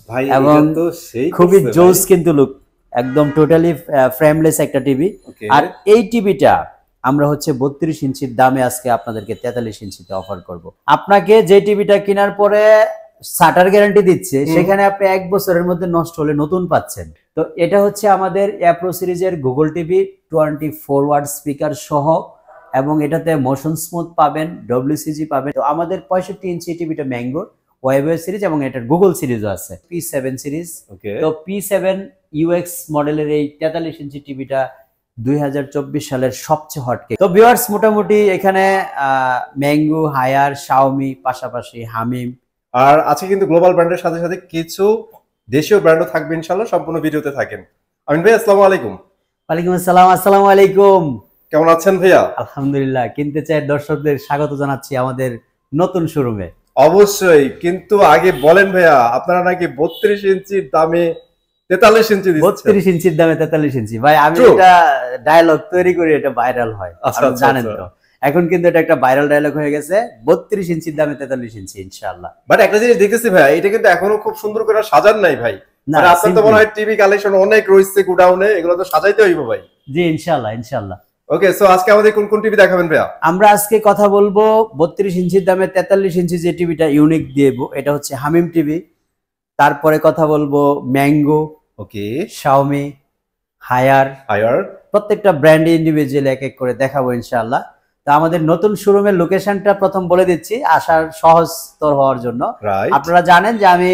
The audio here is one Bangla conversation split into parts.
ভাই এবং এটা তো সেই খুবই করছে জোস ভাই। কিন্তু লুক, একদম টোটালি ফ্রেমলেস একটা টিভি। ওকে। আর এই টিভিটা আমরা হচ্ছে 32 ইঞ্চির দামে আজকে আপনাদেরকে 43 ইঞ্চিতে অফার করব। আপনাকে যে টিভিটা কেনার পরে শাটার গ্যারান্টি দিচ্ছে, সেখানে আপনি 1 বছরের মধ্যে নষ্ট হলে নতুন পাচ্ছেন। তো এটা হচ্ছে আমাদের অ্যাপ্রো সিরিজের গুগল টিভি 24 ওয়াট স্পিকার সহ, এবং এটাতে মোশন স্মুথ পাবেন, ডব্লিউসিজি পাবেন। তো আমাদের 65 ইঞ্চি টিভিটা ম্যাঙ্গো ওয়েবওয়ে সিরিজ, এবং এটার গুগল সিরিজও আছে, P7 সিরিজ। ওকে। তো P7 UX মডেলের এই 43 ইঞ্চি টিভিটা 2024 সালের সবচেয়ে হট কেক। তো ভিউয়ার্স, মোটামুটি এখানে ম্যাঙ্গো, হায়ার, শাওমি, পাশাপাশি হামিম, আর আছে কিন্তু গ্লোবাল ব্র্যান্ডের সাথে সাথে কিছু দেশীয় ব্র্যান্ডও থাকবে ইনশাআল্লাহ। সম্পূর্ণ ভিডিওতে থাকেন। আমিন ভাই, আসসালামু আলাইকুম। ওয়ালাইকুম আসসালাম। আসসালামু আলাইকুম। কেমন আছেন ভাইয়া? আলহামদুলিল্লাহ। কিনতে চাই দর্শকদের স্বাগত জানাচ্ছি আমাদের নতুন শোরুমে। অবশ্যই, কিন্তু আগে বলেন ভাইয়া, আপনারা নাকি 32 ইঞ্চির দামে 43 ইঞ্চি দিচ্ছেন। 32 ইঞ্চির দামে 43 ইঞ্চি। ভাই আমি True. এটা ডায়লগ তৈরি করি, এটা ভাইরাল হয়, আচ্ছা, আপনি আচ্ছা, জানেন আচ্ছা। তো। এখন কিন্তু এটা একটা ভাইরাল ডায়লগ হয়ে গেছে, 32 ইঞ্চির দামে 43 ইঞ্চি ইনশাআল্লাহ। বাট একটা জিনিস দেখতেছি ভাইয়া, এটা কিন্তু এখনো খুব সুন্দর করে সাজান নাই ভাই। না, মানে আপনার তো মনে হয় টিভি কালেকশন অনেক রয়েছে গোডাউনে, এগুলো তো সাজাইতে হইব ভাই। জি ইনশাআল্লাহ ইনশাআল্লাহ। ওকে, সো আজকে আমাদের কোন কোন টিভি দেখাবেন ভাইয়া? আমরা আজকে কথা বলবো 32 ইঞ্চির দামে 43 ইঞ্চি যে টিভিটা ইউনিক দেব, এটা হচ্ছে হামিম টিভি। তারপরে কথা বলবো ম্যাঙ্গো, ওকে, শাওমি, হায়ার, হায়ার। প্রত্যেকটা ব্র্যান্ড ইন্ডিভিজুয়াল এক এক করে দেখাবো ইনশাআল্লাহ। তো আমাদের নতুন শোরুমের লোকেশনটা প্রথম বলে দিচ্ছি, আসার সহজতর হওয়ার জন্য। রাইট। আপনারা জানেন যে আমি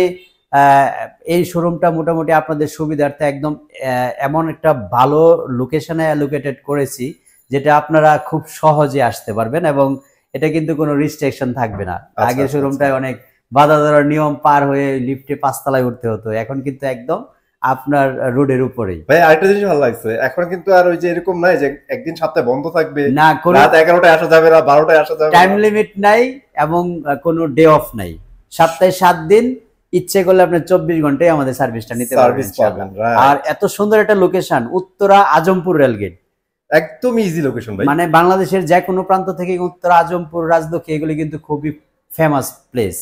এই শোরুমটা মোটামুটি আপনাদের সুবিধার্থে একদম এমন একটা ভালো লোকেশনে অ্যালোকেটেড করেছি, যেটা আপনারা খুব সহজে আসতে পারবেন, এবং এটা কিন্তু কোনো রিস্ট্রিকশন থাকবে না। আগের শোরুমটায় অনেক বাধা ধরার নিয়ম পার হয়ে লিফটে 5 তলায় উঠতে হতো, এখন কিন্তু একদম আপনার রোডের উপরেই। ভাই আরেকটা জিনিস ভালো লাগছে, এখন কিন্তু আর ওই যে এরকম নাই যে একদিন সপ্তাহে বন্ধ থাকবে, না, রাত 11টায় আসা যাবে না, 12টায় আসা যাবে না, টাইম লিমিট নাই, এবং কোনো ডে অফ নাই। সপ্তাহে 7 দিন, ইচ্ছে করলে আপনি 24 ঘন্টায় আমাদের সার্ভিসটা নিতে পারবেন ইনশাআল্লাহ। আর এত সুন্দর একটা লোকেশন, উত্তরা আজমপুর রেলগেট, একদম ইজি লোকেশন ভাই। মানে বাংলাদেশের যে কোনো প্রান্ত থেকে উত্তরা, আজমপুর, রাজলক্ষ্মী, এগুলি কিন্তু খুবই ফেমাস প্লেস,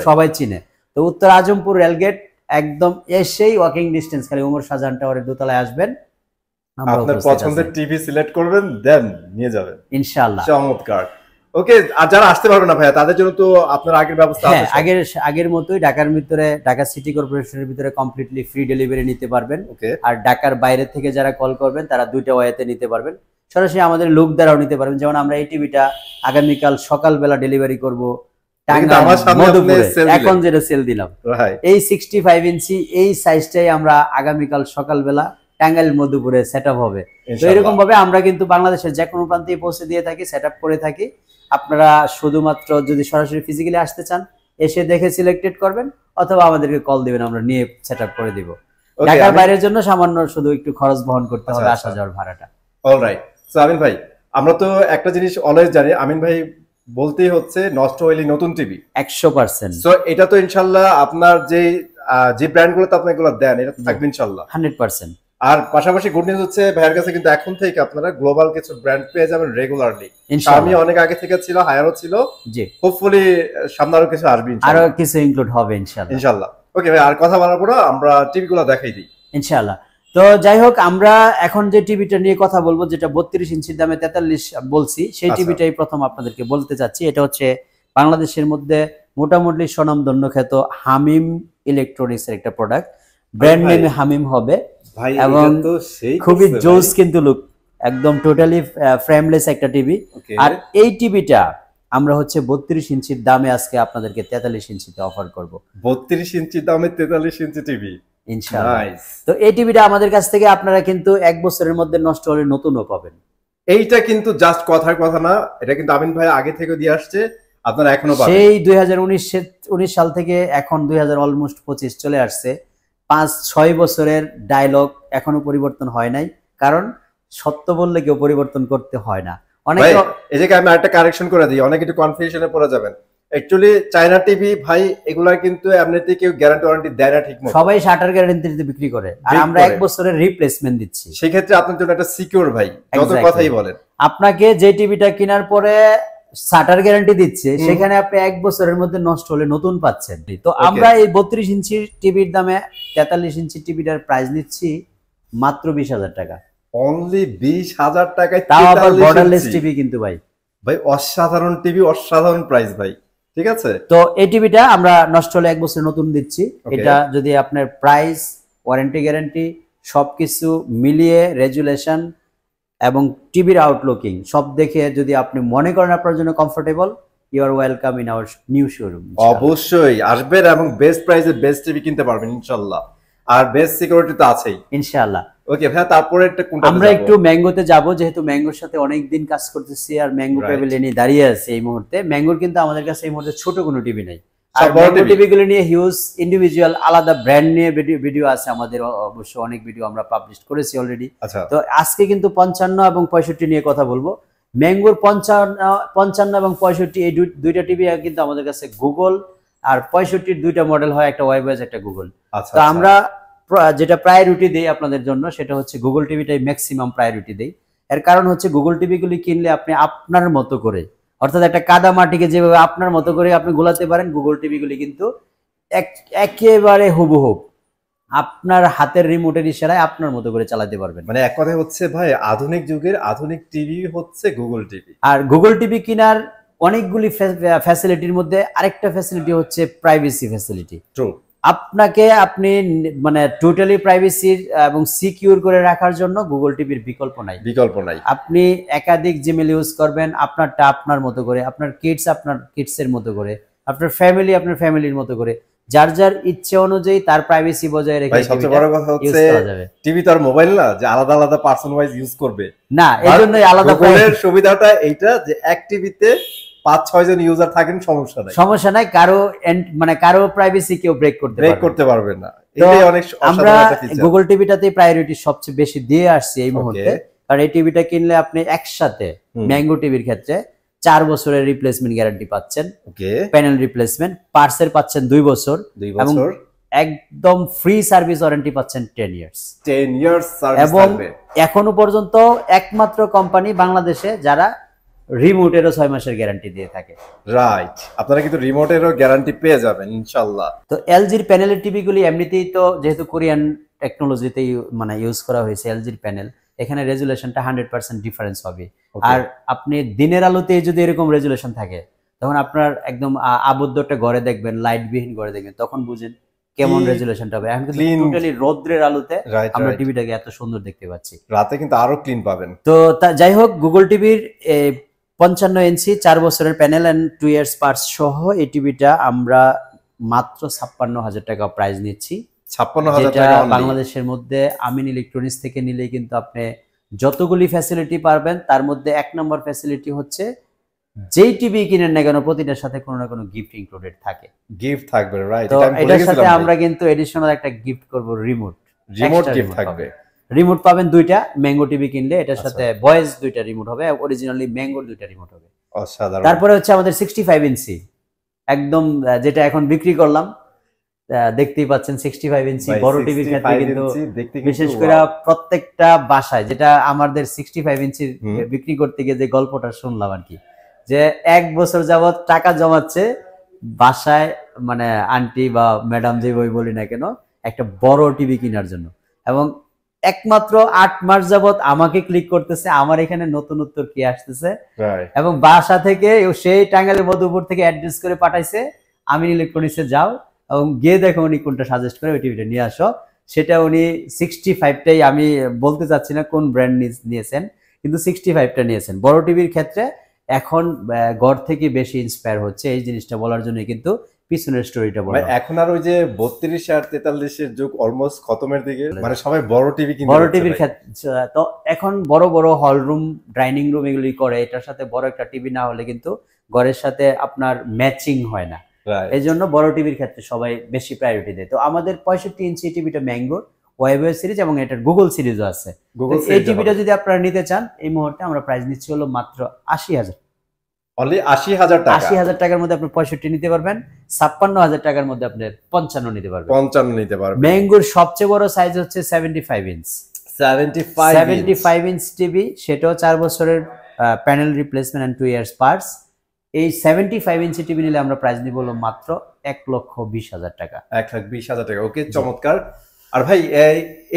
সবাই চিনে। তো উত্তরা আজমপুর রেলগেট একদম এসেই ওয়াকিং ডিস্টেন্স, খালি ওমর শাহজাহান টাওয়ারের দোতলায় আসবেন, আপনার পছন্দের টিভি সিলেক্ট করবেন, দেন নিয়ে যাবেন ইনশাআল্লাহ। চমৎকার। ওকে, আর যারা আসতে পারবে না ভাইয়া, তাদের জন্য তো আপনার আগের ব্যবস্থা আছে। আগের মতোই ঢাকার ভিতরে, ঢাকা সিটি কর্পোরেশনের ভিতরে কমপ্লিটলি ফ্রি ডেলিভারি নিতে পারবেন। ওকে। আর ঢাকার বাইরে থেকে যারা কল করবেন, তারা 2টা ওয়েতে নিতে পারবেন। সরাসরি আমাদের লোক দ্বারাও নিতে পারবেন। যেমন আমরা এই টিভিটা আগামীকাল সকালবেলা ডেলিভারি করব এখন যেটা সেল দিলাম, এই 65 ইঞ্চি এই সাইজটাই আমরা আগামীকাল সকালবেলা টাঙ্গাইল মধুপুরে সেট আপ হবে। তো এরকম ভাবে আমরা কিন্তু বাংলাদেশের যে কোনো প্রান্তে পৌঁছে দিয়ে থাকি, সেট আপ করে থাকি। আপনারা শুধুমাত্র যদি সরাসরি ফিজিক্যালি আসতে চান, এসে দেখে সিলেক্টেড করবেন, অথবা আমাদেরকে কল দিবেন, আমরা নিয়ে সেট আপ করে দিব। ঢাকার বাইরের জন্য সামান্য শুধু একটু খরচ বহন করতে হবে, আসা যাওয়ার ভাড়াটা। অলরাইট। সো আমিন ভাই, আমরা তো একটা জিনিস অলওয়েজ জানি, আমিন ভাই বলতেই হচ্ছে নষ্ট হইলে নতুন টিভি 100%। সো এটা তো ইনশাআল্লাহ আপনার যে ব্র্যান্ডগুলোতে আপনি এগুলো দেন, এটা থাকবে ইনশাআল্লাহ 100%। আর পাশাপাশি গুড নিউজ হচ্ছে ভাইয়ের কাছে কিন্তু এখন থেকে আপনারা গ্লোবাল কিছু ব্র্যান্ড পেয়ে যাবেন রেগুলারলি। আমি অনেক আগে থেকে ছিল, হায়ারও ছিল, জি হোপফুলি সামনে আরো কিছু আসবে ইনশাআল্লাহ, আরো কিছু ইনক্লুড হবে ইনশাআল্লাহ ইনশাআল্লাহ। ওকে ভাই, আর কথা বলার পর আমরা টিভিগুলো দেখাই দিই ইনশাআল্লাহ। তো যাই হোক, আমরা এখন যে টিভিটা নিয়ে কথা বলবো, যেটা 32 ইঞ্চির দামে 43 বলছি, সেই টিভিটাই প্রথম আপনাদেরকে বলতে চাচ্ছি। এটা হচ্ছে বাংলাদেশের মধ্যে মোটামুটি স্বনামধন্য খ্যাত হামিম ইলেকট্রনিক্স এর একটা প্রোডাক্ট, ব্র্যান্ড নেমে হামিম হবে, এবং খুবই জোস কিন্তু লুক, একদম টোটালি ফ্রেমলেস একটা টিভি। আর এই টিভিটা আমরা হচ্ছে 32 ইঞ্চির দামে আজকে আপনাদেরকে 43 ইঞ্চিতে অফার করব। 32 ইঞ্চির দামে 43 ইঞ্চি টিভি ইনশাআল্লাহ। তো এই টিভিটা আমাদের কাছ থেকে আপনারা কিন্তু 1 বছরের মধ্যে নষ্ট হলে নতুনও পাবেন। এইটা কিন্তু জাস্ট কথার কথা না, এটা কিন্তু আমিন ভাই আগে থেকে দিয়ে আসছে, আপনারা এখনো পাবেন। সেই 2019 সাল থেকে এখন 2025 চলে আসছে, 5-6 বছরের ডায়লগ এখনো পরিবর্তন হয় নাই, কারণ সত্য বললে কেউ পরিবর্তন করতে হয় না। অনেক এই জায়গায় আমি একটা কারেকশন করে দিই, অনেক একটু কনফিউশনে পড়ে যাবেন। অ্যাকচুয়ালি চায়না টিভি ভাই এগুলার কিন্তু এমনিতে কেউ গ্যারান্টি ওয়ারেন্টি দেয় না ঠিকমতো, সবাই শাটার গ্যারান্টিতে বিক্রি করে, আর আমরা 1 বছরের রিপ্লেসমেন্ট দিচ্ছি। সেই ক্ষেত্রে আপনার জন্য একটা সিকিউর ভাই, যত কথাই বলেন। আপনাকে যে টিভিটা কেনার পরে শাটার গ্যারান্টি দিচ্ছে, সেখানে আপনি 1 বছরের মধ্যে নষ্ট হলে নতুন পাচ্ছেন। তো আমরা এই 32 ইঞ্চি টিভির দামে 43 ইঞ্চি টিভিটার প্রাইস নিচ্ছি মাত্র 20,000 টাকা। অনলি 20,000 টাকায় তাও আবার বর্ডারলেস টিভি কিন্তু ভাই। ভাই অসাধারণ টিভি, অসাধারণ প্রাইস ভাই, ঠিক আছে। তো এই টিভিটা আমরা নষ্ট হলে 1 বছর নতুন দিচ্ছি। এটা যদি আপনার প্রাইস, ওয়ারেন্টি, গ্যারান্টি সবকিছু মিলিয়ে, রেজুলেশন এবং টিভির আউটলুকিং সব দেখে যদি আপনি মনে করেন আপনার জন্য comfortable, you are welcome in our new showroom. অবশ্যই আসবেন এবং বেস্ট প্রাইসে বেস্ট টিভি কিনতে পারবেন ইনশাআল্লাহ, আর বেস্ট সিকিউরিটি তো আছেই ইনশাআল্লাহ। ওকে ভাই, তারপরে একটা কোনটা আমরা একটু ম্যাঙ্গোতে যাব, যেহেতু ম্যাঙ্গোর সাথে অনেক দিন কাজ করতেছি আর ম্যাঙ্গো প্যাভিলিয়নে দাঁড়িয়ে আছে এই মুহূর্তে। ম্যাঙ্গোর কিন্তু আমাদের কাছে এই মুহূর্তে ছোট কোনো টিভি নাই, আর ম্যাঙ্গো টিভিগুলো নিয়ে হিউজ ইন্ডিভিজুয়াল আলাদা ব্র্যান্ড নিয়ে ভিডিও আছে আমাদের, অবশ্য অনেক ভিডিও আমরা পাবলিশ করেছি অলরেডি। তো আজকে কিন্তু 55 এবং 65 নিয়ে কথা বলবো। ম্যাঙ্গোর 55 এবং 65 এই দুইটা টিভি কিন্তু আমাদের কাছে গুগল, আর 65 দুইটা মডেল হয়, একটা ওয়াইবয়েস একটা গুগল। তো আমরা যেটা প্রায়োরিটি দেই আপনাদের জন্য সেটা হচ্ছে গুগল টিভিটাই ম্যাক্সিমাম প্রায়োরিটি দেই। এর কারণ হচ্ছে গুগল টিভিগুলি কিনলে আপনি আপনার মতো করে, অর্থাৎ একটা কাদা মাটিকে যেভাবে আপনার মতো করে আপনি গোলাতে পারেন, গুগল টিভিগুলি কিন্তু একেবারে হুবহুব আপনার হাতের রিমোটের ইশারায় আপনার মতো করে চালাতে পারবেন। মানে এক কথায় হচ্ছে ভাই, আধুনিক যুগের আধুনিক টিভি হচ্ছে গুগল টিভি। আর গুগল টিভি কেনার অনেকগুলি ফ্যাসিলিটির মধ্যে আরেকটা ফ্যাসিলিটি হচ্ছে প্রাইভেসি ফ্যাসিলিটি। ট্রু। আপনি মানে টোটালি প্রাইভেসি এবং সিকিউর করে রাখার জন্য গুগল টিভির বিকল্প নাই। আপনি একাধিক জিমেল ইউজ করবেন, আপনারটা আপনার মতো করে, আপনার কিডসের মতো করে, আপনার ফ্যামিলির মতো করে, যার যার ইচ্ছে অনুযায়ী তার প্রাইভেসি বজায় রেখে। সবচেয়ে বড় কথা হচ্ছে টিভি তো আর মোবাইল না যে আলাদা আলাদা পার্সন ওয়াইজ ইউজ করবে না, এজন্যই আলাদা গুগলের সুবিধাটা এইটা যে এক টিভিতে 5-6 জন ইউজার থাকেন, সমস্যা নাই, কারো প্রাইভেসি কেউ ব্রেক করতে পারবে না। এটাই অনেক আমরা গুগল টিভিটাতে প্রায়োরিটি সবচেয়ে বেশি দিয়ে আসছি এই মুহূর্তে, কারণ এই টিভিটা কিনলে আপনি একসাথে ম্যাঙ্গো টিভির ক্ষেত্রে 4 বছরের রিপ্লেসমেন্ট গ্যারান্টি পাচ্ছেন, প্যানেল রিপ্লেসমেন্ট, পার্টসের পাচ্ছেন 2 বছর, এবং একদম ফ্রি সার্ভিস ওয়ারেন্টি পাচ্ছেন 10 ইয়ার্স সার্ভিস। এবং এখনো পর্যন্ত একমাত্র কোম্পানি বাংলাদেশে যারা রিমোটেরও 6 মাসের গ্যারান্টি দিয়ে থাকে। রাইট, আপনারা কিন্তু রিমোটেরও গ্যারান্টি পেয়ে যাবেন ইনশাআল্লাহ। তো এলজির প্যানেলের টিভিগুলি এমনিতেই তো যেহেতু কোরিয়ান টেকনোলজিতে মানে ইউজ করা হয়েছে এলজির প্যানেল, এখানে রেজুলেশনটা 100% ডিফারেন্স হবে। আর আপনি দিনের আলোতে যদি এরকম রেজুলেশন থাকে, তখন আপনার একদম আবদ্ধ একটা ঘরে দেখবেন, লাইটবিহীন ঘরে দেখবেন, তখন বুঝেন কেমন রেজুলেশনটা হবে। এখন কিন্তু টোটালি রোদ্রের আলোতে আমরা টিভিটাকে এত সুন্দর দেখতে পাচ্ছি, রাতে কিন্তু আরো ক্লিন পাবেন। তো যাই হোক, গুগল টিভির 55 ইঞ্চি 4 বছরের প্যানেল এন্ড 2 ইয়ার্স পার্টস সহ এই টিভিটা আমরা মাত্র 56,000 টাকা প্রাইস নিচ্ছি। 56,000 টাকা বাংলাদেশের মধ্যে আমিন ইলেকট্রনিক্স থেকে নিলে কিন্তু আপনি যতগুলি ফ্যাসিলিটি পারবেন, তার মধ্যে 1 নম্বর ফ্যাসিলিটি হচ্ছে যেই টিভি কিনেন না কেন প্রতিটার সাথে কোনো না কোনো গিফট ইনক্লুডেড থাকে। গিফট থাকবে, রাইট। তো এটার সাথে আমরা কিন্তু এডিশনাল একটা গিফট করব, রিমোট গিফট থাকবে। রিমোট পাবেন 2টা ম্যাঙ্গো টিভি কিনলে, এটার সাথে ভয়েস 2টা রিমোট হবে, অরিজিনালি ম্যাঙ্গোর 2টা রিমোট হবে। অসাধারণ। তারপরে হচ্ছে আমাদের 65 ইঞ্চি একদম যেটা এখন বিক্রি করলাম, দেখতেই পাচ্ছেন 65 ইঞ্চি বড় টিভির ক্ষেত্রে কিন্তু বিশেষ করে প্রত্যেকটা বাসায়, যেটা আমাদের 65 ইঞ্চি বিক্রি করতে গিয়ে যে গল্পটা শুনলাম আর কি, যে 1 বছর যাবত টাকা জমাচ্ছে বাসায়, মানে আন্টি বা ম্যাডাম যে বলি না কেন, একটা বড় টিভি কেনার জন্য, এবং একমাত্র 8 মাস যাবত আমাকে ক্লিক করতেছে আমার এখানে নতুনত্ব কি আসতেছে, এবং বাসা থেকে সেই টাঙ্গাইলের মধুপুর থেকে অ্যাড্রেস করে পাঠাইছে, আমিন ইলেকট্রনিক্সে যাও এবং গিয়ে দেখো উনি কোনটা সাজেস্ট করে ওই টিভিটা নিয়ে আসো। সেটা উনি 65টাই, আমি বলতে চাচ্ছি না কোন ব্র্যান্ড নিয়েছেন, কিন্তু 65টা নিয়েছেন। বড় টিভির ক্ষেত্রে এখন গড় থেকে বেশি ইন্সপায়ার হচ্ছে, এই জিনিসটা বলার জন্য কিন্তু পিছনের স্টোরিটা বলা। এখন আর ওই যে 32 আর 43 এর যুগ অলমোস্ট খতমের দিকে, মানে সবাই বড় টিভি কিনছে। বড় টিভির ক্ষেত্রে তো এখন বড় বড় হল রুম, ডাইনিং রুম এগুলি করে, এটার সাথে বড় একটা টিভি না হলে কিন্তু ঘরের সাথে আপনার ম্যাচিং হয় না, এই জন্য বড় টিভির ক্ষেত্রে সবাই বেশি প্রায়োরিটি দেয়। তো আমাদের 65 ইঞ্চি টিভিটা ম্যাঙ্গোর ওয়েবওয়ে সিরিজ এবং এটার গুগল সিরিজও আছে। এই টিভিটা যদি আপনারা নিতে চান, এই মুহূর্তে আমরা প্রাইস নিচ্ছি হলো মাত্র 80,000। অনলি 80,000 টাকা। 80,000 টাকার মধ্যে আপনি 65 নিতে পারবেন, 56,000 টাকার মধ্যে আপনি 55 নিতে পারবেন। 55 নিতে পারবেন। ম্যাঙ্গোর সবচেয়ে বড় সাইজ হচ্ছে 75 ইঞ্চ। 75 ইঞ্চ টিভি, সেটাও 4 বছরের panel replacement and 2 years parts, এই 75 ইঞ্চি টিভি নিলে আমরা প্রাইস নিব হলো মাত্র 1,20,000 টাকা। 1,20,000 টাকা। ওকে, চমৎকার। আর ভাই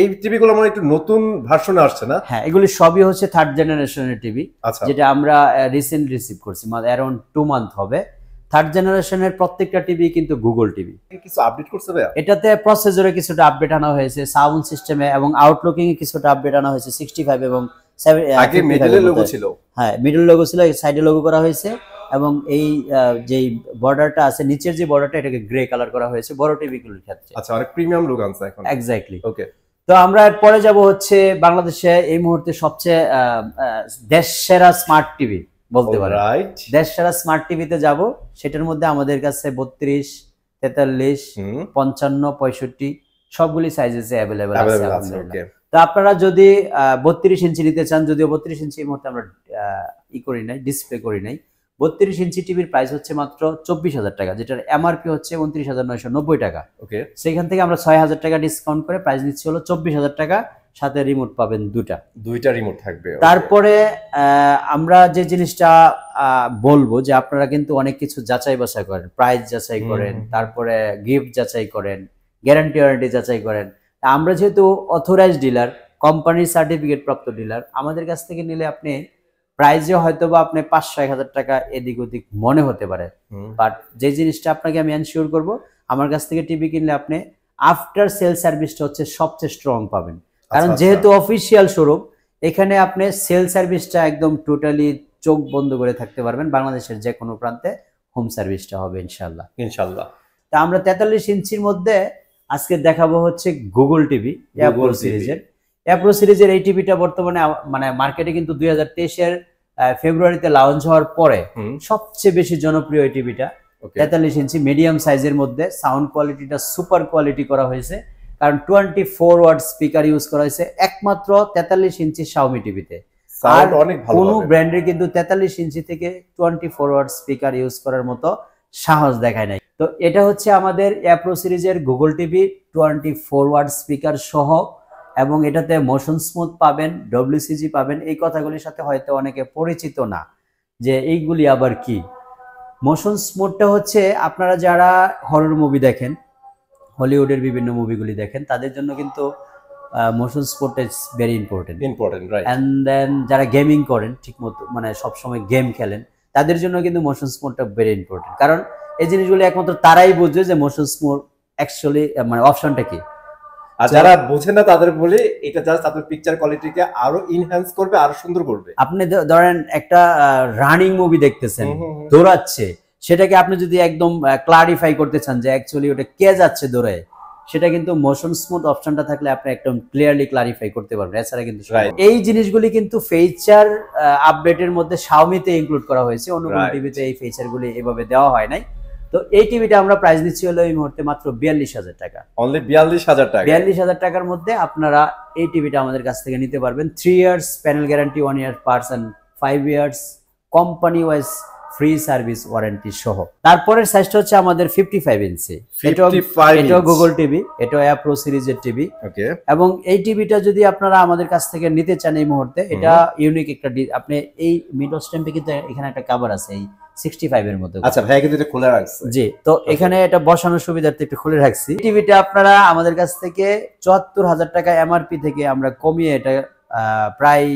এই টিভিগুলো মানে একটু নতুন ভার্সনে আসছে না? হ্যাঁ, এগুলি সবই হচ্ছে 3rd জেনারেশনের টিভি, যেটা আমরা রিসেন্ট রিসিভ করছি, মানে অ্যারাউন্ড 2 মান্থ হবে। 3rd জেনারেশনের প্রত্যেকটা টিভি কিন্তু গুগল টিভি। কিছু আপডেট করছে ভাই? এটাতে প্রসেসরে কিছুটা আপডেট আনা হয়েছে, সাউন্ড সিস্টেমে এবং আউটলুকিং এ কিছুটা আপডেট আনা হয়েছে। 65 এবং 7 আগে মিডলে লোগো ছিল। হ্যাঁ, মিডল লোগো ছিল, সাইডে লোগো করা হয়েছে এবং এই যেই বর্ডারটা আছে, নিচের যে বর্ডারটা, এটাকে গ্রে কালার করা হয়েছে বড় টিভিগুলোর ক্ষেত্রে। আচ্ছা, অনেক প্রিমিয়াম লুক আছে এখন। এক্স্যাক্টলি। ওকে, তো আমরা পরে যাব হচ্ছে বাংলাদেশে এই মুহূর্তে সবচেয়ে দেশ সেরা স্মার্ট টিভি বলতে পারে। দেশ সেরা স্মার্ট টিভিতে যাব। সেটার মধ্যে আমাদের কাছে 32, 43, 55, 65 সবগুলি সাইজেসে अवेलेबल আছে। তো আপনারা যদি 32 ইঞ্চি নিতে চান, যদিও 32 ইঞ্চি এই মুহূর্তে আমরা করি নাই, ডিসপ্লে করি নাই। 32 ইঞ্চি টিভির প্রাইস হচ্ছে মাত্র 24,000 টাকা, যেটার এমআরপি হচ্ছে 29,990 টাকা। ওকে, সেখান থেকে আমরা 6,000 টাকা ডিসকাউন্ট করে প্রাইস নিচ্ছি হলো 24,000 টাকা, সাথে রিমোট পাবেন দুইটা রিমোট থাকবে। তারপরে আমরা যে জিনিসটা বলবো যে আপনারা কিন্তু অনেক কিছু যাচাই বাছাই করেন, প্রাইস যাচাই করেন, তারপরে গিফট যাচাই করেন, গ্যারান্টি ওয়ারেন্টি যাচাই করেন। আমরা যেহেতু অথরাইজ ডিলার, কোম্পানির সার্টিফিকেট প্রাপ্ত ডিলার, আমাদের কাছ থেকে নিলে আপনি প্রাইজে হয়তো বা আপনি 500-1,000 টাকা এদিক ওদিক মনে হতে পারে, বাট যে জিনিসটা আপনাকে আমি এনশিওর করব, আমার কাছ থেকে টিভি কিনলে আপনি আফটার সেল সার্ভিসটা হচ্ছে সবচেয়ে স্ট্রং পাবেন। কারণ যেহেতু অফিসিয়াল শোরুম, এখানে আপনি সেল সার্ভিসটা একদম টোটালি চোখ বন্ধ করে থাকতে পারবেন। বাংলাদেশের যে কোনো প্রান্তে হোম সার্ভিসটা হবে ইনশাল্লাহ। তা আমরা 43 ইঞ্চির মধ্যে আজকে দেখাবো হচ্ছে গুগল টিভি অ্যাপ্রো সিরিজের। অ্যাপ্রো সিরিজের এই টিভিটা বর্তমানে মানে মার্কেটে কিন্তু 2023-এর ফেব্রুয়ারিতে লঞ্চ হওয়ার পরে সবচেয়ে বেশি জনপ্রিয় এই টিভিটা। 43 ইঞ্চি মিডিয়াম সাইজের মধ্যে, সাউন্ড কোয়ালিটিটা সুপার কোয়ালিটি করা হয়েছে, কারণ 24 ওয়াট স্পিকার ইউজ করা হয়েছে একমাত্র 43 ইঞ্চি শাওমি টিভিতে। আর কোনো ব্র্যান্ডের কিন্তু 43 ইঞ্চি থেকে 24 ওয়াট স্পিকার ইউজ করার মতো সাহস দেখায় নাই। তো এটা হচ্ছে আমাদের অ্যাপ্রো সিরিজের গুগল টিভি, 24 ওয়াট স্পিকার সহ, এবং এটাতে মোশন স্মুথ পাবেন, WCG পাবেন। এই কথাগুলির সাথে হয়তো অনেকে পরিচিত না যে এইগুলি আবার কি। মোশন স্মুথটা হচ্ছে আপনারা যারা হরর মুভি দেখেন, হলিউডের বিভিন্ন মুভিগুলি দেখেন, তাদের জন্য কিন্তু motion sport is very important, right. And then যারা গেমিং করেন ঠিকমতো, মানে সবসময় গেম খেলেন, তাদের জন্য কিন্তু মোশন স্পোর্টটা ভেরি ইম্পর্টেন্ট। কারণ এই জিনিসগুলো একমাত্র তারাই বুঝবে যে মোশন স্পোর্ট অ্যাকচুয়ালি মানে অপশনটা কি। আর যারা বোঝে না তাদের বলে এটা জাস্ট আপনার পিকচার কোয়ালিটিকে আরো এনহ্যান্স করবে, আরো সুন্দর করবে। আপনি ধরেন একটা রানিং মুভি দেখতেছেন, দৌড়াচ্ছে, সেটাকে আপনি যদি একদম ক্লারিফাই করতে চান যে অ্যাকচুয়ালি ওটা কে যাচ্ছে দৌড়ায়, সেটা কিন্তু মোশন স্মুথ অপশনটা থাকলে আপনি একদম ক্লিয়ারলি ক্লারিফাই করতে পারবেন। এছাড়া কিন্তু এই জিনিসগুলি কিন্তু ফিচার আপডেটের মধ্যে শাওমিতে ইনক্লুড করা হয়েছে, অন্য কোনো টিভিতে এই ফিচারগুলি এভাবে দেওয়া হয় নাই। তো এই টিভিটা আমরা প্রাইস দিচ্ছি হলো এই মুহূর্তে মাত্র 42,000 টাকা। অনলি 42,000 টাকা। 42,000 টাকার মধ্যে আপনারা এই টিভিটা আমাদের কাছ থেকে নিতে পারবেন। 3 years panel guarantee, 1 year parts and 5 years company wise free service warranty সহ। তারপরের সাইজটা হচ্ছে আমাদের 55 ইঞ্চি। এটাও গুগল টিভি, এটাও অ্যাপ্রো সিরিজের টিভি। ওকে, এবং এই টিভিটা যদি আপনারা আমাদের কাছ থেকে নিতে চান এই মুহূর্তে, এটা ইউনিক একটা, আপনি এই মিডল স্ট্যাম্পে কিন্তু এখানে একটা কভার আছে এই 65 এর মধ্যে। আচ্ছা ভাই, কিন্তু এটা খোলা রাখছে। জি, তো এখানে এটা বসানোর সুবিধার্থে একটু খুলে রাখছি। টিভিটা আপনারা আমাদের কাছ থেকে 74,000 টাকা এমআরপি থেকে আমরা কমিয়ে এটা প্রায়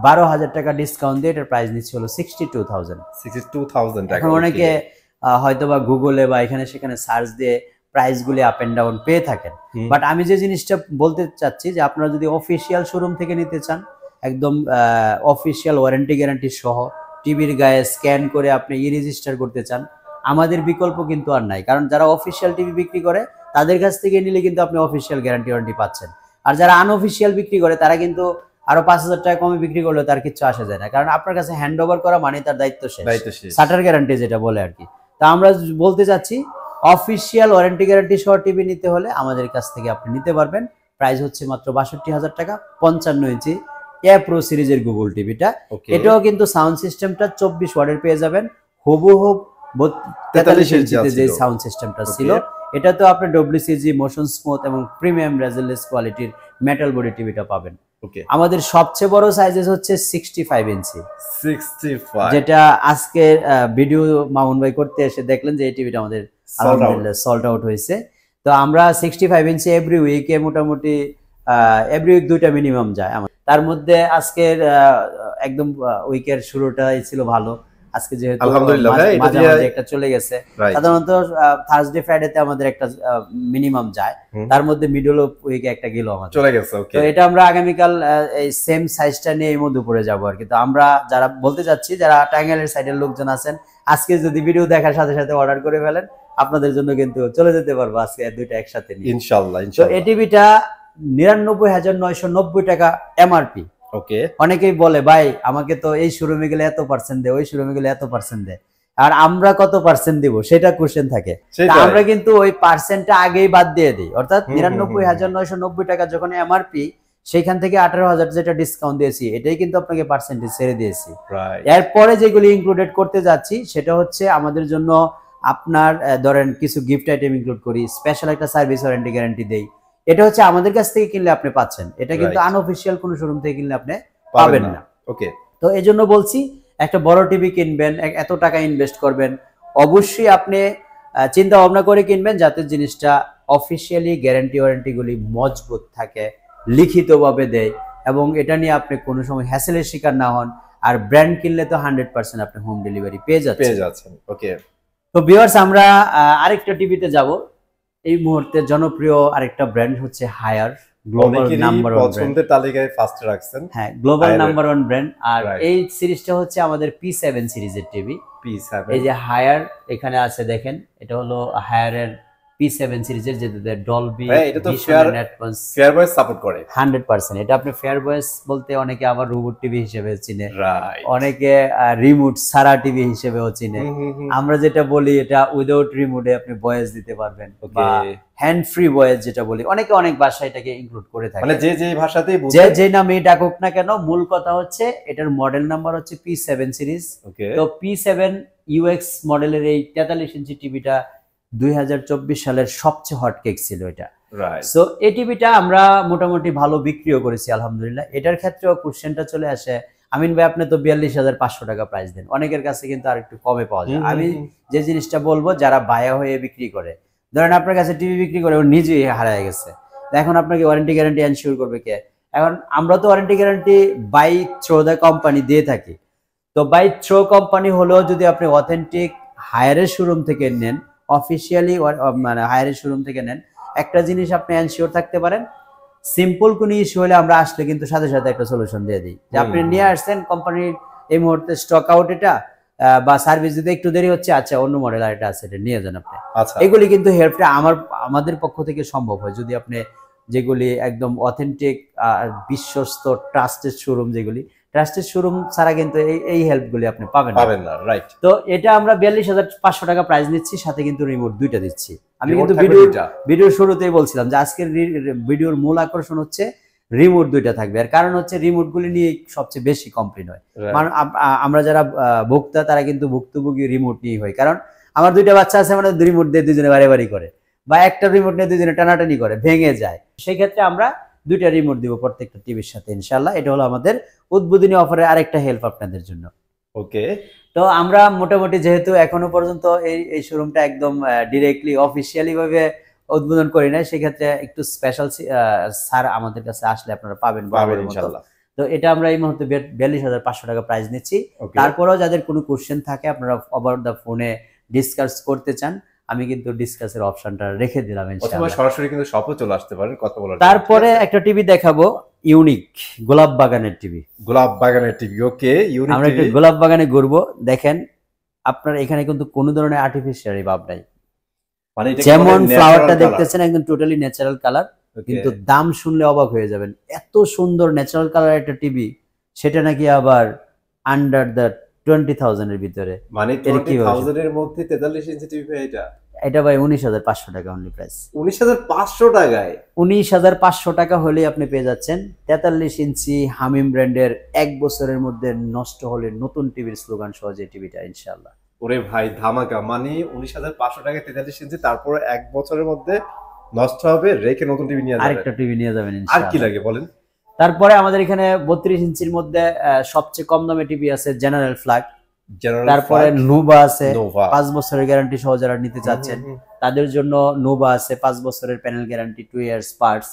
12,000 টাকা ডিসকাউন্ট দিয়ে এটার প্রাইস নিচ্ছে হলো 62,000 টাকা। এখন অনেকে হয়তোবা গুগলে বা এখানে সেখানে সার্চ দিয়ে প্রাইসগুলি আপ এন্ড ডাউন পেয়ে থাকেন, বাট আমি যে জিনিসটা বলতে চাচ্ছি যে আপনারা যদি অফিসিয়াল শোরুম থেকে নিতে চান, একদম অফিসিয়াল ওয়ারেন্টি গ্যারান্টি সহ, টিভির গায়ে স্ক্যান করে আপনি রেজিস্টার করতে চান, আমাদের বিকল্প কিন্তু আর নাই। কারণ যারা অফিসিয়াল টিভি বিক্রি করে তাদের কাছ থেকে নিলে কিন্তু আপনি অফিসিয়াল গ্যারান্টি ওয়ারেন্টি পাচ্ছেন। আর যারা আনঅফিসিয়াল বিক্রি করে তারা কিন্তু আরো 5,000 টাকা কমে বিক্রি করলে তার কিছু আসে যায় না, কারণ আপনার কাছে হ্যান্ড ওভার করা মানে তার দায়িত্ব শেষ, শাটার গ্যারান্টি যেটা বলে আর কি। তা আমরা বলতে চাচ্ছি অফিসিয়াল ওয়ারেন্টি গ্যারান্টি সহ টিভি নিতে হলে আমাদের কাছ থেকে আপনি নিতে পারবেন। প্রাইস হচ্ছে মাত্র 62,000 টাকা। 55 ইঞ্চি অ্যাপ্রো সিরিজের গুগল টিভিটা, এটাও কিন্তু সাউন্ড সিস্টেমটা 24 ওয়াটের পেয়ে যাবেন, হুবহু 43 ইঞ্চিতে যে সাউন্ড সিস্টেমটা ছিল। এটা তো আপনি WCG, মোশন স্মুথ এবং প্রিমিয়াম রেজোলেন্স কোয়ালিটির মেটাল বডি টিভিটা পাবেন। ওকে, আমাদের সবচেয়ে বড় সাইজেস হচ্ছে 65 ইঞ্চি, 65, যেটা আজকে ভিডিও মামুন ভাই করতে এসে দেখলেন যে এই টিভিটা আমাদের আলহামদুলিল্লাহ সল্ট আউট হয়েছে। তো আমরা 65 ইঞ্চি এভরি উইকে মোটামুটি এভরি উইক 2টা মিনিমাম যায়। তার মধ্যে আজকের একদম উইকের শুরুটাই ছিল ভালো। আজকে যেহেতু আলহামদুলিল্লাহ মাঝামাঝি একটা চলে গেছে, সাধারণত থার্সডে ফ্রাইডেতে আমাদের একটা মিনিমাম যায়, তার মধ্যে মিডল অফ উইকে একটা গেল আমাদের চলে গেছে। ওকে, তো এটা আমরা আগামীকাল এই সেম সাইজটা নিয়ে এই মধ্যপুরে যাবো আর কি। তো আমরা যারা বলতে চাচ্ছি, যারা টাঙ্গাইলের সাইডের লোকজন আছেন, আজকে যদি ভিডিও দেখার সাথে সাথে অর্ডার করে ফেলেন, আপনাদের জন্য কিন্তু চলে যেতে পারবো আজকে দুইটা একসাথে নিয়ে ইনশাআল্লাহ। তো এই টিভিটা 99,990 টাকা এমআরপি। ওকে, অনেকেই বলে ভাই আমাকে তো এই শোরুমে গেলে এত পার্সেন্ট দেয়, ওই শোরুমে গেলে এত পার্সেন্ট দেয়, আর আমরা কত পার্সেন্ট দিব সেটা কোশ্চেন থাকে। আমরা কিন্তু ওই পার্সেন্টটা আগেই বাদ দিয়ে দিই, অর্থাৎ 99,990 টাকা যখন এমআরপি, সেইখান থেকে 18,000 যেটা ডিসকাউন্ট দিয়েছি, এটাই কিন্তু আপনাকে পার্সেন্টেজ ছেড়ে দিয়েছি। এরপরে যেগুলি ইনক্লুডেড করতে যাচ্ছি সেটা হচ্ছে আমাদের জন্য আপনার ধরেন কিছু গিফট আইটেম ইনক্লুড করি, স্পেশাল একটা সার্ভিস ওয়ারেন্টি গ্যারান্টি দেই। এটা হচ্ছে আমাদের কাছ থেকে কিনলে আপনি পাচ্ছেন, এটা কিন্তু আনঅফিশিয়াল কোনো শোরুম থেকে কিনলে আপনি পাবেন না। ওকে, তো এই জন্য বলছি, একটা বড় টিভি কিনবেন, এত টাকা ইনভেস্ট করবেন, অবশ্যই আপনি চিন্তা ভাবনা করে কিনবেন যাতে জিনিসটা অফিসিয়ালি গ্যারান্টি ওয়ারেন্টিগুলি মজবুত থাকে, লিখিতভাবে দেয়, এবং এটা নিয়ে আপনি কোনো সময় হ্যাসেলের শিকার না হন। আর ব্র্যান্ড কিনলে তো 100% আপনি হোম ডেলিভারি পেয়ে যাচ্ছেন। ওকে, তো ভিউয়ার্স, আমরা আরেকটা টিভিতে যাব। এই মুহূর্তে জনপ্রিয় আরেকটা ব্র্যান্ড হচ্ছে হায়ার, গ্লোবাল নাম্বার 1 পছন্দের তালিকায় ফার্স্টে রাখছেন। হ্যাঁ, গ্লোবাল নাম্বার 1 ব্র্যান্ড। আর এই সিরিজটা হচ্ছে আমাদের P7 সিরিজের টিভি। P7, এই যে হায়ার এখানে আছে দেখেন, এটা হলো হায়ারের P7 সিরিজের, যেটাতে ডলবি ফেয়ার ভয়েস সাপোর্ট করে 100%। এটা আপনি ফেয়ার ভয়েস বলতে অনেকে আবার রোবট টিভি হিসেবে চিনে, অনেকে রিমোট ছাড়া টিভি হিসেবেও চিনে। আমরা যেটা বলি এটা উইদাউট রিমোটে আপনি ভয়েস দিতে পারবেন, বা হ্যান্ড ফ্রি ভয়েস যেটা বলি, অনেকে অনেক ভাষায় এটাকে ইনক্লুড করে থাকে, মানে যে ভাষাতেই যে নামে ডাকুক না কেন। মূল কথা হচ্ছে এটার মডেল নাম্বার হচ্ছে P7 সিরিজ। তো P7 UX মডেলের এই 43 ইঞ্চি টিভিটা 2024 সালের সবচেয়ে হট কেক ছিল এটা। সো এই টিভিটা আমরা মোটামুটি ভালো বিক্রিও করেছি আলহামদুলিল্লাহ। এটার ক্ষেত্রেও কোশ্চেনটা চলে আসে, আমিন ভাই আপনি তো 42,500 টাকা প্রাইস দেন, অনেকের কাছে কিন্তু আর একটু কমে পাওয়া যায়। আমি যে জিনিসটা বলবো, যারা বায়া হয়ে বিক্রি করে, ধরেন আপনার কাছে টিভি বিক্রি করে ও নিজেই হারায় গেছে, এখন আপনাকে ওয়ারেন্টি গ্যারান্টি এনশিওর করবে কে? এখন আমরা তো warranty guarantee by through the company দিয়ে থাকি। তো বাই থ্রো কোম্পানি হলেও যদি আপনি অথেন্টিক হায়ারের শোরুম থেকে নেন, অফিসিয়ালি মানে হায়ারের শোরুম থেকে নেন, একটা জিনিস আপনি এনশিওর থাকতে পারেন, সিম্পল কোনো ইস্যু হলে আমরা আসলে কিন্তু সাথে সাথে একটা সলিউশন দিয়ে দিই, যে আপনি নিয়ে আসছেন কোম্পানির এই মুহূর্তে স্টক আউট এটা, বা সার্ভিস দিতে একটু দেরি হচ্ছে, আচ্ছা অন্য মডেল আর এটা আছে, এটা নিয়ে যান আপনি। এগুলি কিন্তু হেল্পটা আমাদের পক্ষ থেকে সম্ভব হয় যদি আপনি যেগুলি একদম অথেন্টিক বিশ্বস্ত ট্রাস্টেড শোরুম, যেগুলি ট্রাস্টেড শোরুম ছাড়া কিন্তু এই হেল্পগুলি আপনি পাবেন না। রাইট। তো এটা আমরা 42,500 টাকা প্রাইস নিচ্ছি, সাথে কিন্তু রিমোট 2টা দিচ্ছি। আমি কিন্তু ভিডিওর শুরুতেই বলছিলাম যে আজকের ভিডিওর মূল আকর্ষণ হচ্ছে রিমোট 2টা থাকবে। আর কারণ হচ্ছে রিমোটগুলি নিয়ে সবচেয়ে বেশি কমপ্লেইন হয়। মানে আমরা যারা ভোক্তা তারা কিন্তু ভুক্তভোগী রিমোট নিয়ে হয়, কারণ আমার 2টা বাচ্চা আছে, মানে রিমোট দিয়ে দুজনে বাড়ি করে, বা একটা রিমোট নিয়ে দুজনে টানাটানি করে, ভেঙে যায়। সেই ক্ষেত্রে আমরা 2টা রিমোট দিব প্রত্যেকটা টিভির সাথে ইনশাআল্লাহ। এটা হলো আমাদের উদ্বোধনী অফারের আরেকটা হেল্প আপনাদের জন্য। ওকে, তো আমরা মোটামুটি যেহেতু এখনো পর্যন্ত এই শোরুমটা একদম ডিরেক্টলি অফিসিয়ালি ভাবে উদ্বোধন করি না, সেক্ষেত্রে একটু স্পেশাল ছাড় আমাদের কাছে আসলে আপনারা পাবেন ইনশাআল্লাহ। তো এটা আমরা এই মুহূর্তে 42,500 টাকা প্রাইস নিচ্ছি। তারপরেও যাদের কোনো কোশ্চেন থাকে, আপনারা ওভার দ্য ফোনে ডিসকাস করতে চান, আমি কিন্তু ডিসকাসের অপশনটা রেখে দিলাম ইনশাআল্লাহ। সরাসরি কিন্তু শপে চলে আসতে পারেন কথা বলার। তারপরে একটা টিভি দেখাবো, ইউনিক গোলাপ বাগানের টিভি। ওকে, ইউনিক আমরা একটু গোলাপ বাগানে ঘুরবো। দেখেন আপনার এখানে কিন্তু কোনো ধরনের আর্টিফিশিয়াল ভাব নাই, মানে যেমন ফ্লাওয়ারটা দেখতেছেন একদম টোটালি ন্যাচারাল কালার, কিন্তু দাম শুনলে অবাক হয়ে যাবেন। এত সুন্দর ন্যাচারাল কালার একটা টিভি, সেটা নাকি আবার আন্ডার দ্য 20,000 এর ভিতরে। মানে 20,000 এর মধ্যে 43 ইঞ্চি টিভি এটা ভাই 19,500 টাকা অনলি প্রাইস। 19,500 টাকায়? 19,500 টাকা হলেই আপনি পেয়ে যাচ্ছেন 43 ইঞ্চি হামিম ব্র্যান্ডের 1 বছরের মধ্যে নষ্ট হলে নতুন টিভির স্লোগান সহ যে টিভিটা ইনশাআল্লাহ। ওরে ভাই ধামাকা, মানে 19,500 টাকায় 43 ইঞ্চি, তারপর 1 বছরের মধ্যে নষ্ট হবে, রেখে নতুন টিভি নিয়ে যাবেন, আরেকটা টিভি নিয়ে যাবেন ইনশাআল্লাহ। আর কি লাগে বলেন? তারপরে আমাদের এখানে 32 ইঞ্চির মধ্যে সবচেয়ে কম দামে টিভি আছে জেনারেল ফ্ল্যাগ, তারপরে নোভা আছে 5 বছরের গ্যারান্টি সহ যারা নিতে চাচ্ছেন তাদের জন্য নোভা আছে 5 বছরের প্যানেল গ্যারান্টি 2 ইয়ার্স পার্টস।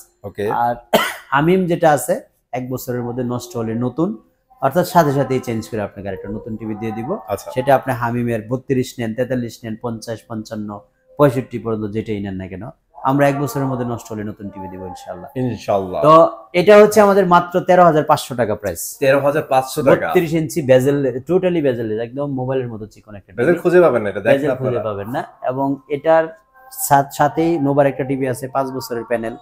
আর হামিম যেটা আছে 1 বছরের মধ্যে নষ্ট হলে নতুন, অর্থাৎ সাথে সাথেই চেঞ্জ করে আপনাকে আরেকটা নতুন টিভি দিয়ে দিব। সেটা আপনি হামিমের 32 নেন, 43 নেন, 50, 55, 65 পর্যন্ত যেটাই নেন না কেন আমরা 1 বছরের মধ্যে নষ্ট হলে নতুন টিভি দিব ইনশাআল্লাহ। ইনশাআল্লাহ। তো এটা হচ্ছে আমাদের মাত্র 13,500 টাকা প্রাইস। 13,500 টাকা। 32 ইঞ্চি বেজেল, টোটালি বেজেল, একদম মোবাইলের মতো চিকন একটা বেজেল খুঁজে পাবেন না, এটা দেখেন আপনারা খুঁজে পাবেন না। এবং এটার সাথেই নোভার একটা টিভি আছে 5 বছরের প্যানেল,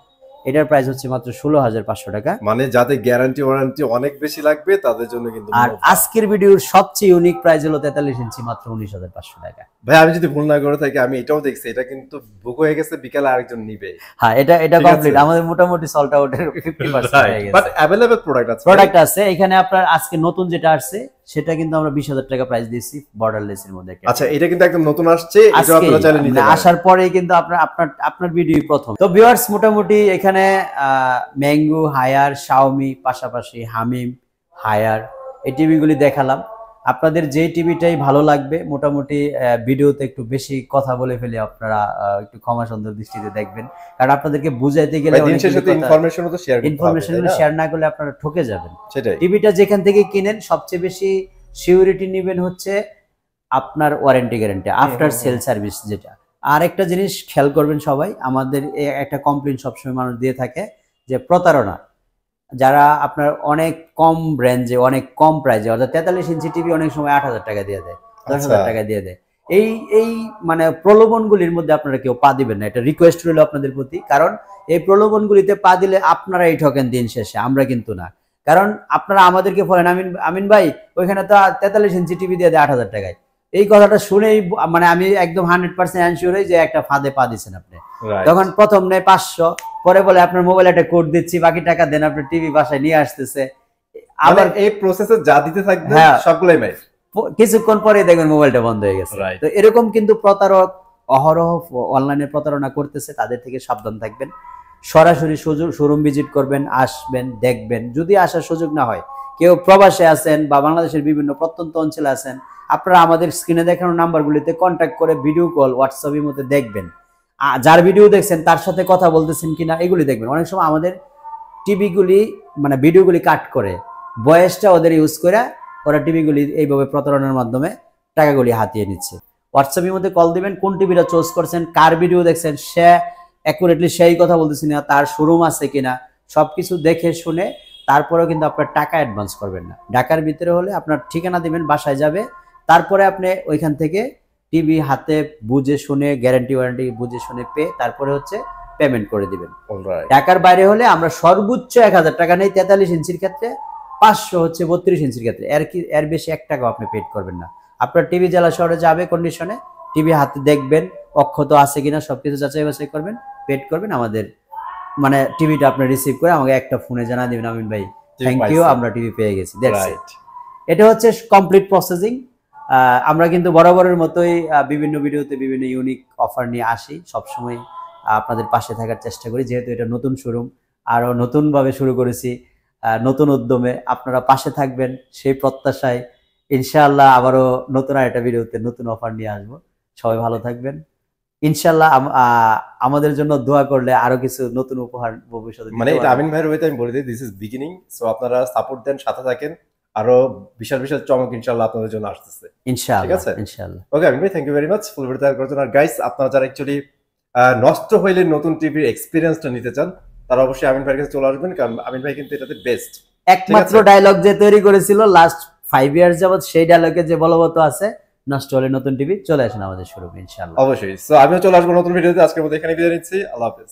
এটার প্রাইস হচ্ছে মাত্র 16,500 টাকা। মানে যাদের গ্যারান্টি ওয়ারেন্টি অনেক বেশি লাগবে তাদের জন্য কিন্তু। আর আজকের ভিডিওর সবচেয়ে ইউনিক প্রাইস হলো 43 ইঞ্চি মাত্র 19,500 টাকা। ভাই আমি যদি ভুল না করে থাকি, আমি এটাও দেখছি, এটা কিন্তু বুক হয়ে গেছে, বিকালে আরেকজন নিবে। হ্যাঁ, এটা কমপ্লিট, আমাদের মোটামুটি সল্ট আউটের 50% হয়ে গেছে, বাট अवेलेबल প্রোডাক্ট আছে। এখানে আপনার আজকে নতুন যেটা আসছে সেটা কিন্তু আমরা 20,000 টাকা প্রাইস দিয়েছি বর্ডারলেস এর মধ্যে। আচ্ছা, এটা কিন্তু একদম নতুন আসছে, এটা আপনারা চাইলে নিতে পারেন। আসার পরেই কিন্তু আপনার ভিডিও প্রথম। তো ভিউয়ার্স, মোটামুটি এখানে ম্যাঙ্গো, হায়ার, শাওমি, পাশাপাশি হামিম, হায়ার এই টিভিগুলি দেখালাম। আপনাদের যে টিভিটাই ভালো লাগবে, মোটামুটি ভিডিওতে একটু বেশি কথা বলে ফেলে আপনারা একটু ক্ষমা সুন্দর দৃষ্টিতে দেখবেন, কারণ আপনাদেরকে বুঝাইতে গেলে ইনফরমেশনগুলো শেয়ার না করলে আপনারা ঠকে যাবেন। টিভিটা যেখান থেকে কিনেন সবচেয়ে বেশি সিউরিটি নেবেন হচ্ছে আপনার warranty guarantee, after sale service যেটা। আর একটা জিনিস খেয়াল করবেন সবাই, আমাদের একটা কমপ্লেইন সবসময় মানুষ দিয়ে থাকে যে প্রতারণা, যারা আপনার অনেক কম রেঞ্জে অনেক কম প্রাইজে, অর্থাৎ 43 ইঞ্চি টিভি অনেক সময় 8,000 টাকা দিয়ে দেয়, 10,000 টাকা দিয়ে দেয়। এই মানে প্রলোভনগুলির মধ্যে আপনারা কেউ পা দিবেন না, এটা রিকোয়েস্ট রইল আপনাদের প্রতি। কারণ এই প্রলোভনগুলিতে পা দিলে আপনারাই ঠকেন দিন শেষে, আমরা কিন্তু না। কারণ আপনারা আমাদেরকে বলেন আমিন ভাই ওইখানে তো 43 ইঞ্চি টিভি দিয়ে দেয় 8,000 টাকায়। এই কথাটা শুনেই মানে আমি একদম 100% এনশিওর হই যে একটা ফাঁদে পা দিচ্ছেন আপনি। তখন প্রথম নেয় 500, পরে বলে আপনার মোবাইলে একটা কোড দিচ্ছি, বাকি টাকা দেন, আপনার টিভি বাসায় নিয়ে আসতেছে। আবার এই প্রসেসে যা দিতে থাকবে সবগুলাই মাইর, কিছুক্ষণ পরে দেখবেন মোবাইলটা বন্ধ হয়ে গেছে। তো এরকম কিন্তু প্রতারক অহরহ অনলাইনে প্রতারণা করতেছে, তাদের থেকে সাবধান থাকবেন। সরাসরি শোরুম ভিজিট করবেন, আসবেন, দেখবেন। যদি আসার সুযোগ না হয়, কেউ প্রবাসে আছেন বা বাংলাদেশের বিভিন্ন প্রত্যন্ত অঞ্চলে আছেন, আপনারা আমাদের স্ক্রিনে দেখানো নাম্বারগুলিতে কন্ট্যাক্ট করে ভিডিও কল, হোয়াটসঅ্যাপের মধ্যে দেখবেন, যার ভিডিও দেখছেন তার সাথে কথা বলতেছেন কিনা এগুলি দেখবেন। অনেক সময় আমাদের টিভিগুলি মানে ভিডিওগুলি কাট করে ভয়েসটা ওদের ইউজ করে ওরা টিভিগুলি এইভাবে প্রতারণার মাধ্যমে টাকাগুলি হাতিয়ে নিচ্ছে। হোয়াটসঅ্যাপের মধ্যে কল দিবেন, কোন টিভিটা চুজ করছেন, কার ভিডিও দেখছেন, সে অ্যাকুরেটলি সেই কথা বলতেছে না, তার শোরুম আছে কিনা, সবকিছু দেখে শুনে তারপরেও কিন্তু আপনার টাকা অ্যাডভান্স করবেন না। ঢাকার ভিতরে হলে আপনার ঠিকানা দিবেন, বাসায় যাবে, তারপরে আপনি ওইখান থেকে টিভি হাতে বুঝে শুনে গ্যারান্টি ওয়ারেন্টি বুঝে শুনে পেয়ে তারপরে হচ্ছে পেমেন্ট করে দিবেন। ঢাকার বাইরে হলে আমরা সর্বোচ্চ 1,000 টাকা নেই 43 ইঞ্চির ক্ষেত্রে, 500 হচ্ছে 32 ইঞ্চির ক্ষেত্রে। এর বেশি 1 টাকাও আপনি পেড করবেন না। আপনার টিভি জেলা শহরে যাবে কন্ডিশনে, টিভি হাতে দেখবেন অক্ষত আছে কিনা সবকিছু যাচাই বাছাই করবেন, পেড করবেন। আমাদের মানে টিভিটা আপনি রিসিভ করে আমাকে একটা ফোনে জানা দিবেন, আমিন ভাই থ্যাংক ইউ, আমরা টিভি পেয়ে গেছি। এটা হচ্ছে কমপ্লিট প্রসেসিং। আমরা কিন্তু বরাবরের মতোই বিভিন্ন ভিডিওতে বিভিন্ন ইউনিক অফার নিয়ে আসি, সবসময় আপনাদের পাশে থাকার চেষ্টা করি। যেহেতু এটা নতুন শোরুম, আরও নতুনভাবে শুরু করেছি, নতুন উদ্যমে আপনারা পাশে থাকবেন সেই প্রত্যাশায় ইনশাআল্লাহ আবারও নতুন একটা ভিডিওতে নতুন অফার নিয়ে আসবো। সবাই ভালো থাকবেন ইনশাআল্লাহ। আমাদের জন্য দোয়া করলে আরো কিছু নতুন উপহার ভবিষ্যতে, মানে এটা আমিন ভাইয়ের ওয়েতে আমি বলে দিই, দিস ইজ বিগিনিং। সো আপনারা সাপোর্ট দেন, সাথে থাকেন, আরো বিশাল বিশাল চমক ইনশাআল্লাহ আপনাদের জন্য আসতেছে ইনশাআল্লাহ। ঠিক আছে ইনশাআল্লাহ। ওকে আমিন ভাই, thank you very much full video তৈরি করার জন্য। আর গাইস, আপনারা যারা অ্যাকচুয়ালি নষ্ট হইলে নতুন টিভির এক্সপেরিয়েন্সটা নিতে চান, তারা অবশ্যই আমিন ভাইয়ের কাছে চলে আসবেন, কারণ আমিন ভাই কিন্তু এটাতে বেস্ট। একমাত্র ডায়লগ যে তৈরি করেছিল লাস্ট 5 ইয়ার্স যাবত, সেই ডায়লগে যে বলবৎ আছে, নষ্ট হলে নতুন টিভি চলে আসেন আমাদের শোরুমে ইনশাআল্লাহ। অবশ্যই। সো আমিও চলে আসবো নতুন ভিডিওতে। আজকের মতো এখানে বিদায় নিচ্ছি। আল্লাহ হাফেজ।